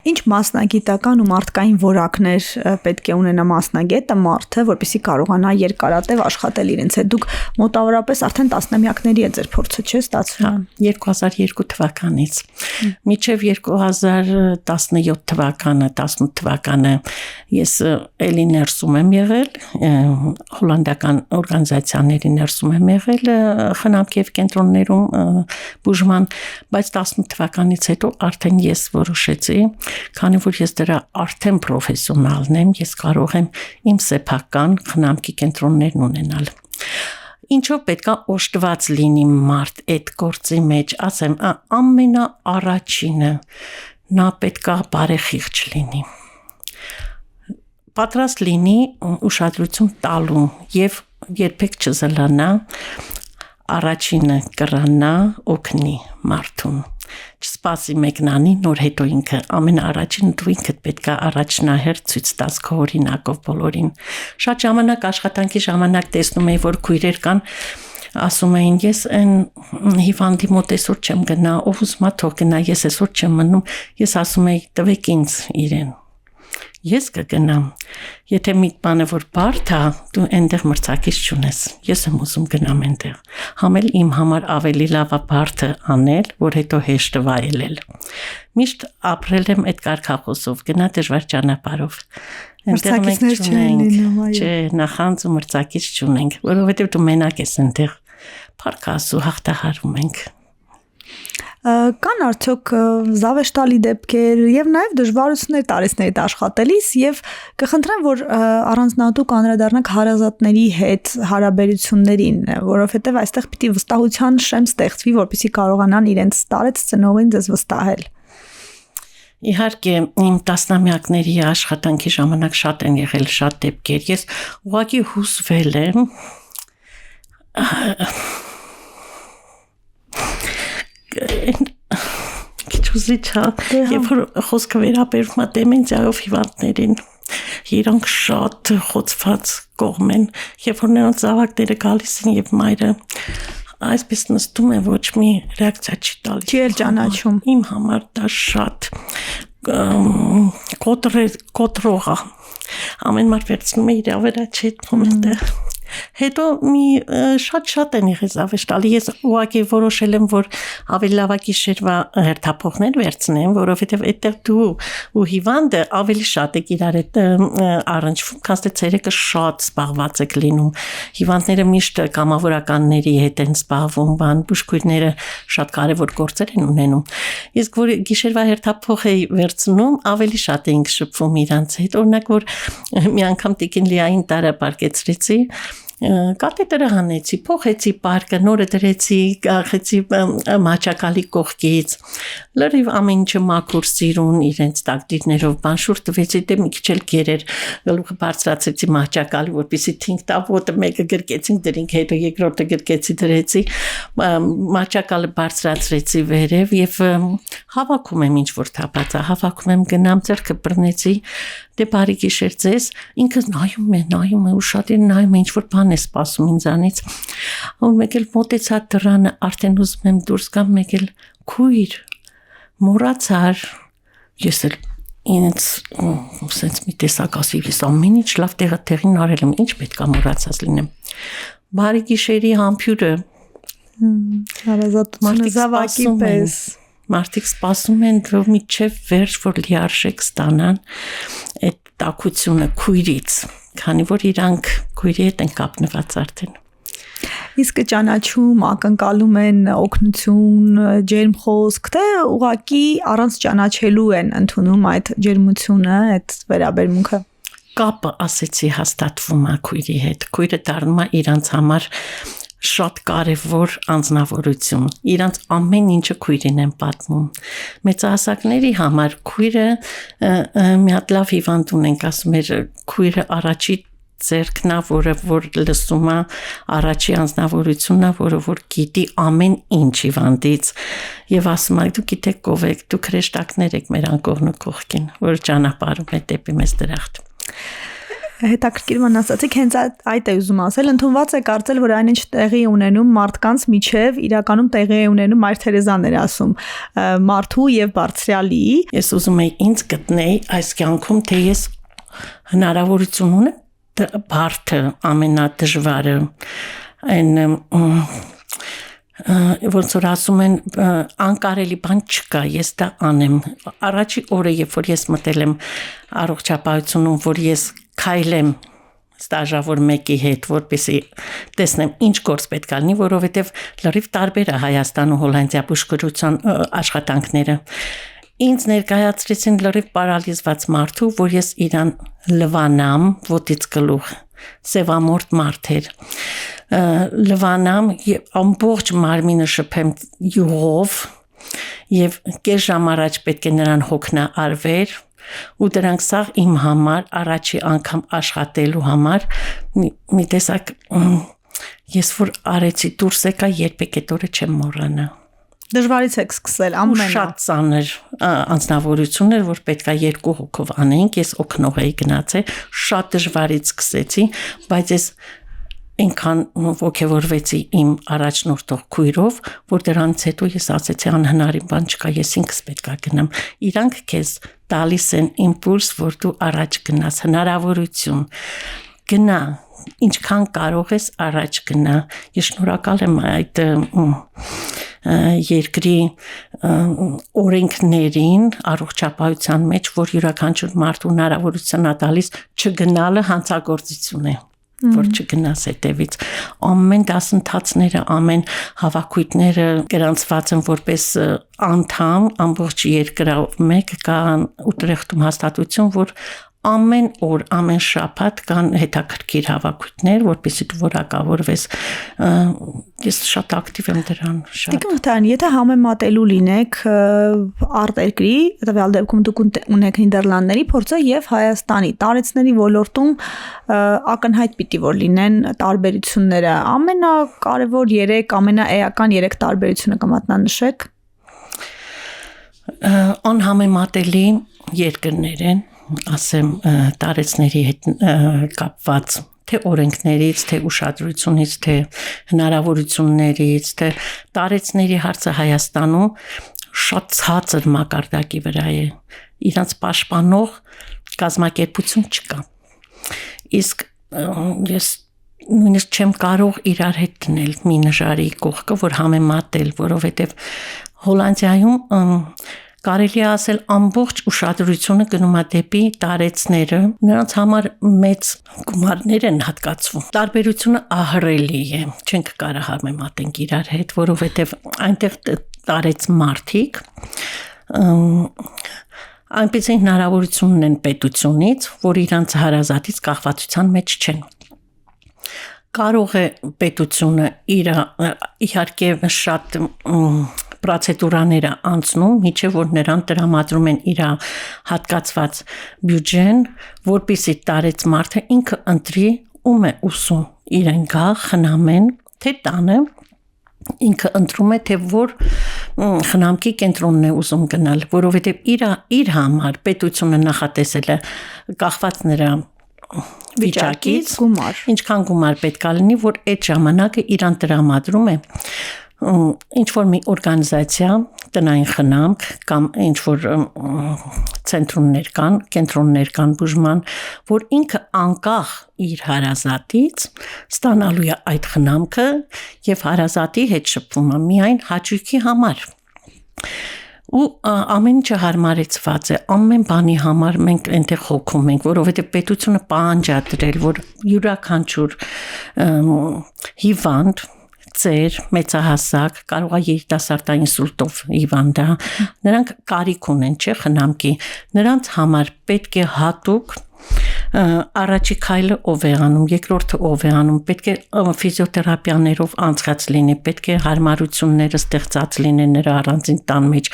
Ինչ մասնագիտական ու մարդկային որակներ պետք է ունենա մասնագետը մարդը, որպեսզի կարողանա երկարատև աշխատել իրենց հետ։ Դուք մոտավորապես արդեն տասնամյակների է ձեր փորձը, չէ՞, ստացվում։ 2002 թվականից մինչև 2017 թվականը, 18 թվականը ես էլի ներսում եմ եղել, հոլանդական օրգանիզացիաների ներսում եմ եղել խնամքի և կենտրոններում բուժման, բայց 18 թվականից հետո արդեն ես որոշեցի, քանի որ ես դրա արդեն պրոֆեսիոնալն եմ, ես կարող եմ իմ սեփական խնամքի կենտրոններն ունենալ։ Ինչով պետքա օժտված լինի մարդ այդ գործի մեջ, ասեմ, ամենաառաջինը նա պետքա բարեխիղճ լինի։ Պատրաստ լինի ուշադրություն տալու եւ երբեք չզլանա, առաջինը կրանա, օգնի մարդուն։ Չսպասի մեկնանի, նոր հետո ինքը ամենաառաջինը դու ինքդ պետքա առաջնահերթ ցույց տաս քո օրինակով բոլորին։ Շատ ժամանակ աշխատանքի ժամանակ տեսնում էի, որ քույրեր կան, ասում էին, ես այն հիվանդի մոտ այսօր չեմ գնա, ով ուզում է թող գնա, ես այսօր չեմ մնում, ես ասում էի, տվեք ինձ իրեն։ Ես կգնամ, եթե մի բանը որ բարդ է, դու այնտեղ մրցակից չունես, ես եմ ուզում գնամ այնտեղ, համ էլ իմ համար ավելի լավ է բարդը անել, որ հետո հեշտը վայելել։ Միշտ ապրել եմ այդ կարգախոսով, գնա դժվար ճանապարհով։ Մրցակիցներ չեն լինում, այո։ Չէ, նախանձ ու մրցակից չունենք, որովհետև դու մենակ ես այնտեղ, փառք Աստծո, հաղթահարում ենք։ Կան արդյոք զավեշտալի դեպքեր եւ նաեւ դժվարություններ տարիցներիդ աշխատելիս եւ կխնդրեմ, որ առանձնահատուկ անդրադառնանք հարազատների հետ հարաբերություններին, որովհետեւ այստեղ պիտի վստահության շեմ ստեղծվի, որպեսզի կարողանան իրենց տարեց ծնողին ձեզ վստահել։ Իհարկե, իմ տասնամյակների աշխատանքի ժամանակ շատ են եղել շատ դեպքեր։ Ես ուղղակի հուզվել եմ քիչ ուզիչ է, երբ որ խոսքը վերաբերվում է դեմենցիայով հիվանդներին, իրանք շատ խոցված կողմ են, երբ որ նրանց զավակները գալիս են եւ մայրը այսպես նստում է, ոչ մի ռեակցիա չի տալիս։ Չի էլ ճանաչում։ Իմ համար դա շատ կոտրող է։ Ամեն մարդ վերցնում է իր ավերա չետնում այդտեղ։ Հետո շատ են եղել զավեշտալի, ես ուղղակի որոշել եմ, որ ավելի լավ է գիշերվա հերթափոխներ վերցնեմ, որովհետև այդտեղ դու ու հիվանդը ավելի շատ եք իրար հետ առնչվում, քան թե ցերեկը շատ զբաղված եք լինում։ Հիվանդները միշտ կամավորականների հետ են զբաղվում, բուժքույրները շատ կարևոր գործեր են ունենում։ Իսկ որ գիշերվա հերթափոխ էի վերցնում, ավելի շատ էինք շփվում իրանց հետ, օրինակ որ մի անգամ տիկին Լիային տարապարկեցրեցի, կատետերը հանեցի, փոխեցի պարկը, նորը դրեցի, գաղեցի մաչակալի կողքից, լրիվ ամեն ինչը մաքուր սիրուն, իրենց տակտիկներով բանշուր տվեցի, դե մի քիչ էլ գերեր, գլուխը բարձրացրեցի մաչակալի, որպեսզի թինք տա, ոտը մեկը գրկեցինք դրինք, հետո երկրորդը գրկեցի դրեցի, մաչակալը բարձրացրեցի վերև եւ հավաքում եմ ինչ որ թափածա, հավաքում եմ գնամ ձեռքը բռնեցի, դե բարի գիշեր ձեզ, ինքը նայում է ու շատ էր նայում է, ինչ որ բան է սպասում ինձանից, ու մեկ էլ մոտեցա դռանը, արդեն ուզում եմ դուրս գամ, մեկ էլ քույր, մոռացար, ես էլ ինձ սենց մի տեսակ ասի, ես ամեն ինչ լավ տեղին արել եմ, ինչ պետք է մոռացած լինեմ, բարի գիշերի համբյուրը, հարազատությունը զավակի պես, մարդիկ սպասում են, որ միջև վերջ, որ լիարժեք ստանան այդ տաքությունը քույրից, քանի որ իրանք քույրի հետ են կապնված արդեն։ Իսկ ճանաչում, ակնկալում են օգնություն, ջերմ խոսք, թե ուղղակի առանց ճանաչելու են ընդունում այդ ջերմությունը, այդ վերաբերմունքը։ Կապը, ասեցի, հաստատվում է քույրի հետ, քույրը դառնում է իրանց համար շատ կարևոր անձնավորություն, իրանց ամեն ինչը քույրին են պատմում։ Մեծահասակների համար քույրը մի հատ լավ հիվանդ ունենք, ասում էր, քույրը առաջի ձերքն է, որը որ լսում է, առաջի անձնավորությունն է, որը որ գիտի ամեն ինչ հիվանդից եւ ասում է, դու գիտեք ով եք, դուք հրեշտակներ եք մեր անկողնու կողքին, որ ճանապարհում է դեպի մեզ դրախտ։ Հետաքրքիր ասացիք, հենց այդ է ուզում ասել, ընդունված է կարծել, որ այնինչ տեղի ունենում մարդկանց միջև իրականում տեղի է ունենում Մայր Թերեզան էր ասում, մարդու եւ բարձրյալի։ Ես ուզում եի ինձ գտնել այս կյանքում, թե ես հնարավորություն ունեմ բարդը, ամենադժվարը, այն ոնց որ ասում են անկարելի բան չկա, ես դա անեմ։ Առաջի օրը, երբ որ ես մտել եմ առողջապահությունում, որ ես քայլեմ ստաժավոր մեկի հետ, որպեսզի տեսնեմ ինչ գործ պետք է լինի, որովհետև լրիվ տարբեր է Հայաստան ու Հոլանդիա բուժքրության աշխատանքները։ Ինձ ներկայացրեցին լրիվ պարալիզված մարդու, որ ես իրան լվանամ ոտից գլուխ, սևամորթ մարդ էր, լվանամ եւ ամբողջ մարմինը շփեմ յուղով եւ կես ժամ առաջ պետք է նրան հոգնա արվեր ու դրանք սաղ իմ համար առաջի անգամ աշխատելու համար մի տեսակ ես որ արեցի դուրս եկա երբեք այդ օրը չեմ մոռանա։ Դժվարից եք սկսել ամենը։ Շատ ծանր անձնավորություն էր, որ պետք է 2 հոգով անենք, ես օգնող էի գնացել, շատ դժվարից սկսեցի, բայց ես այնքան ոգևորվեցի իմ առաջնորդող քույրով, որ դրանից հետո ես ասեցի անհնարին բան չկա, ես ինքս պետք է գնամ։ Իրանք քեզ տալիս են իմպուլս, որ դու առաջ գնաս, հնարավորություն։ Գնա, ինչքան կարող ես առաջ գնա։ Ես շնորհակալ եմ այդ երկրի օրենքներին առողջապահության մեջ, որ յուրաքանչյուր մարդու հնարավորություն է տալիս չգնալը հանցագործություն է, որ չգնաս հետևից։ Ամեն դասընթացները, ամեն հավաքույթները գրանցված են որպես անդամ ամբողջ երկրով մեկ կան Ուտրեխտում հաստատություն, որ ամեն օր, ամեն շաբաթ կան հետաքրքիր հավաքույթներ, որպեսզի դու որակավորվես։ Ես շատ ակտիվ եմ դրան, շատ։ Տիկին Մխիթարյան, եթե համեմատելու լինեք արտերկրի, տվյալ դեպքում դուք ունեք Նիդերլանդների փորձը եւ Հայաստանի տարեցների ոլորտում ակնհայտ պիտի որ լինեն տարբերությունները, ամենակարևոր 3, ամենաէական 3 տարբերությունը կմատնանշեք։ Անհամեմատելի երկրներ են, ասեմ տարեցների հետ կապված թե օրենքներից, թե ուշադրությունից, թե հնարավորություններից, թե տարեցների հարցը Հայաստանում շատ ցածր մակարդակի վրա է։ Իրանց պաշտպանող կազմակերպություն չկա։ Իսկ ես նույնիսկ չեմ կարող իրար հետ դնել մի նժարի կողքը, որ համեմատել, որովհետև Հոլանդիայում կարելի է ասել ամբողջ ուշադրությունը գնում է դեպի տարեցները, նրանց համար մեծ գումարներ են հատկացվում։ Տարբերությունը ահռելի է, չենք կարող համեմատենք իրար հետ, որովհետև այնտեղ տարեց մարդիկ այնպես հնարավորություն ունեն պետությունից, որ իրանց հարազատից կախվածության մեջ չեն։ Կարող է պետությունը իր իհարկե շատ պրոցեդուրաները անցնում, միջև որ նրան տրամադրում են իր հատկացված բյուջեն, որպեսզի տարեց մարդը ինքը ընտրի ում է ուսում, իրեն գա, խնամեն, թե տանը, ինքը ընտրում է, թե որ խնամքի կենտրոնն է ուզում գնալ, որովհետև իր համար պետությունը նախատեսել է կախված նրա վիճակից գումար, ինչքան գումար պետք է լինի, որ այդ ժամանակը իրան տրամադրում է ինչ որ մի օրգանիզացիա, տնային խնամք կամ ինչ որ ցենտրոններ կան, կենտրոններ կան բուժման, որ ինքը անկախ իր հարազատից ստանալու է այդ խնամքը եւ հարազատի հետ շփվում է միայն հաճույքի համար։ Ու ամեն ինչը հարմարեցված է, ամեն բանի համար մենք այնտեղ հոգում ենք, որովհետև պետությունը պահանջ է դրել, որ յուրաքանչյուր հիվանդ ծեր, մեծահասակ, կարող է երիտասարդային ինսուլտով հիվանդա, նրանք կարիք ունեն, չէ, խնամքի, նրանց համար պետք է հատուկ առաջի քայլը ով է անում, երկրորդը ով է անում, պետք է ֆիզիոթերապիաներով անցած լինի, պետք է հարմարությունները ստեղծած լինեն նրա առանձին տան մեջ,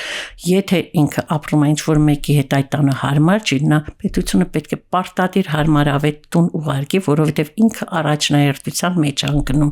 եթե ինքը ապրում է ինչ-որ մեկի հետ այդ տանը հարմար չի, նա պետությունը պետք է պարտադիր հարմարավետ տուն ուղարկի, որովհետև ինքը առաջնահերթության մեջ է ընկնում,